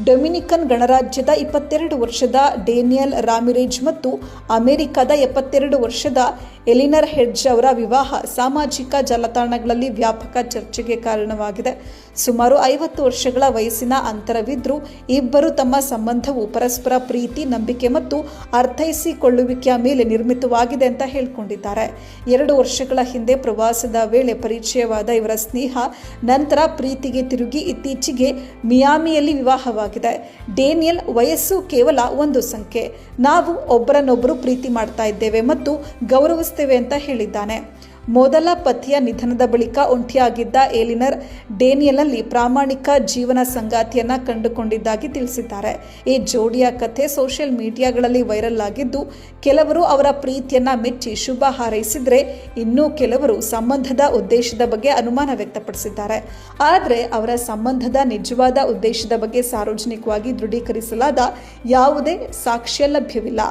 Dominican ಗಣರಾಜ್ಯದ 22 ವರ್ಷದ Daniel ರಾಮಿರೇಜ್ ಮತ್ತು ಅಮೆರಿಕದ 72 ವರ್ಷದ ಎಲಿನರ್ ಹೆಡ್ಜ್ ಅವರ ವಿವಾಹ ಸಾಮಾಜಿಕ ಜಾಲತಾಣಗಳಲ್ಲಿ ವ್ಯಾಪಕ ಚರ್ಚೆಗೆ ಕಾರಣವಾಗಿದೆ. ಸುಮಾರು 50 ವರ್ಷಗಳ ವಯಸ್ಸಿನ ಅಂತರವಿದ್ರೂ ಇಬ್ಬರು ತಮ್ಮ ಸಂಬಂಧವು ಪರಸ್ಪರ ಪ್ರೀತಿ, ನಂಬಿಕೆ ಮತ್ತು ಅರ್ಥೈಸಿಕೊಳ್ಳುವಿಕೆಯ ಮೇಲೆ ನಿರ್ಮಿತವಾಗಿದೆ ಅಂತ ಹೇಳಿಕೊಂಡಿದ್ದಾರೆ. 2 ವರ್ಷಗಳ ಹಿಂದೆ ಪ್ರವಾಸದ ವೇಳೆ ಪರಿಚಯವಾದ ಇವರ ಸ್ನೇಹ ನಂತರ ಪ್ರೀತಿಗೆ ತಿರುಗಿ ಇತ್ತೀಚೆಗೆ ಮಿಯಾಮಿಯಲ್ಲಿ ವಿವಾಹವಾಗಿದೆ. ಡೇನಿಯಲ್ ವಯಸ್ಸು ಕೇವಲ ಒಂದು ಸಂಖ್ಯೆ, ನಾವು ಒಬ್ಬರನ್ನೊಬ್ಬರು ಪ್ರೀತಿ ಮಾಡ್ತಾ ಇದ್ದೇವೆ ಮತ್ತು ಗೌರವಿಸ್ತೇವೆ ಅಂತ ಹೇಳಿದ್ದಾನೆ. ಮೊದಲ ಪತಿಯ ನಿಧನದ ಬಳಿಕ ಒಂಟಿಯಾಗಿದ್ದ ಎಲಿನರ್ ಡೇನಿಯಲ್ನಲ್ಲಿ ಪ್ರಾಮಾಣಿಕ ಜೀವನ ಸಂಗಾತಿಯನ್ನ ಕಂಡುಕೊಂಡಿದ್ದಾಗಿ ತಿಳಿಸಿದ್ದಾರೆ. ಈ ಜೋಡಿಯ ಕಥೆ ಸೋಷಿಯಲ್ ಮೀಡಿಯಾಗಳಲ್ಲಿ ವೈರಲ್ ಆಗಿದ್ದು, ಕೆಲವರು ಅವರ ಪ್ರೀತಿಯನ್ನ ಮೆಚ್ಚಿ ಶುಭ ಹಾರೈಸಿದ್ರೆ, ಇನ್ನೂ ಕೆಲವರು ಸಂಬಂಧದ ಉದ್ದೇಶದ ಬಗ್ಗೆ ಅನುಮಾನ ವ್ಯಕ್ತಪಡಿಸಿದ್ದಾರೆ. ಆದರೆ ಅವರ ಸಂಬಂಧದ ನಿಜವಾದ ಉದ್ದೇಶದ ಬಗ್ಗೆ ಸಾರ್ವಜನಿಕವಾಗಿ ದೃಢೀಕರಿಸಲಾದ ಯಾವುದೇ ಸಾಕ್ಷ್ಯ ಲಭ್ಯವಿಲ್ಲ.